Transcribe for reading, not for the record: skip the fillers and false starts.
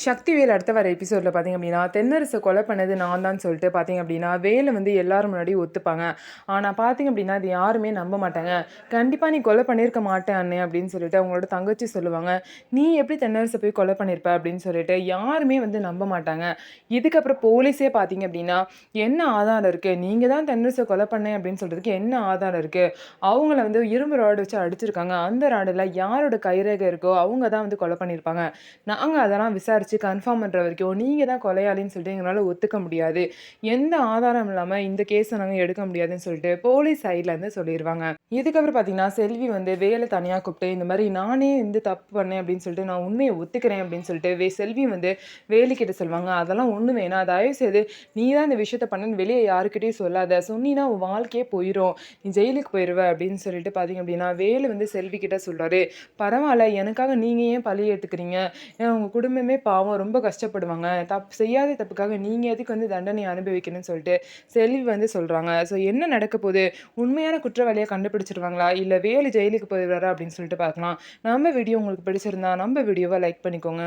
சக்திவேல் அடுத்த வர எபிசோடில் பார்த்தீங்க அப்படின்னா தென்னரசை கொலை பண்ணது நான் தான் சொல்லிட்டு பார்த்தீங்க அப்படின்னா வேலை வந்து எல்லாரும் முன்னாடி ஒத்துப்பாங்க. ஆனால் பார்த்தீங்க அப்படின்னா அது யாருமே நம்ப மாட்டாங்க. கண்டிப்பாக நீ கொலை பண்ணியிருக்க மாட்டேன் அண்ணே அப்படின்னு சொல்லிட்டு அவங்களோட தங்கச்சி சொல்லுவாங்க. நீ எப்படி தென்னரசை போய் கொலை பண்ணியிருப்ப அப்படின்னு சொல்லிட்டு யாருமே வந்து நம்ப மாட்டாங்க. இதுக்கப்புறம் போலீஸே பார்த்தீங்க அப்படின்னா என்ன ஆதாரம் இருக்குது, நீங்கள் தான் தென்னரசை கொலை பண்ணேன் அப்படின்னு சொல்கிறதுக்கு என்ன ஆதாரம் இருக்குது, அவங்கள வந்து இரும்பு ராடு வச்சு அடிச்சிருக்காங்க, அந்த ராடில் யாரோட கைரேகை இருக்கோ அவங்க தான் வந்து கொலை பண்ணியிருப்பாங்க. நாங்கள் அதெல்லாம் விசாரிச்சு கன்ஃபார்ம் பண்ணுற வரைக்கும் நீங்கள் தான் கொலையாளின்னு சொல்லிட்டு எங்களால் ஒத்துக்க முடியாது, எந்த ஆதாரம் இல்லாமல் இந்த கேஸை நாங்கள் எடுக்க முடியாதுன்னு சொல்லிட்டு போலீஸ் சைட்லேருந்து சொல்லிடுவாங்க. இதுக்கப்புறம் பார்த்தீங்கன்னா செல்வி வந்து வேலை தனியாக கூப்பிட்டு இந்த மாதிரி நானே வந்து தப்பு பண்ணேன் அப்படின்னு சொல்லிட்டு நான் உண்மையை ஒத்துக்கிறேன் அப்படின்னு சொல்லிட்டு செல்வி வந்து வேலைக்கிட்ட சொல்லுவாங்க. அதெல்லாம் ஒன்று வேணாம், தயவுசெய்து நீ தான் இந்த விஷயத்த பண்ணன்னு வெளியே யாருக்கிட்டையும் சொல்லாத, சொன்னீன்னா உன் வாழ்க்கையே போயிடும், நீ ஜெயிலுக்கு போயிடுவ அப்படின்னு சொல்லிட்டு பார்த்தீங்க அப்படின்னா வேலு வந்து செல்வி கிட்ட சொல்கிறாரு. பரவாயில்ல, எனக்காக நீங்கள் ஏன் பழி ஏற்றுக்கிறீங்க, உங்கள் குடும்பமே பாவம் ரொம்ப கஷ்டப்படுவாங்க, செய்யாத தப்புக்காக நீங்கள் எதுக்கு வந்து தண்டனை அனுபவிக்கணும்னு சொல்லிட்டு செல்வி வந்து சொல்கிறாங்க. ஸோ என்ன நடக்க போகுது, உண்மையான குற்றவாளியை கண்டுபிடிச்சிருவாங்களா இல்லை வேலு ஜெயிலுக்கு போயிடுவாரா அப்படின்னு சொல்லிட்டு பார்க்கலாம். நம்ம வீடியோ உங்களுக்கு பிடிச்சிருந்தா நம்ம வீடியோவை லைக் பண்ணிக்கோங்க.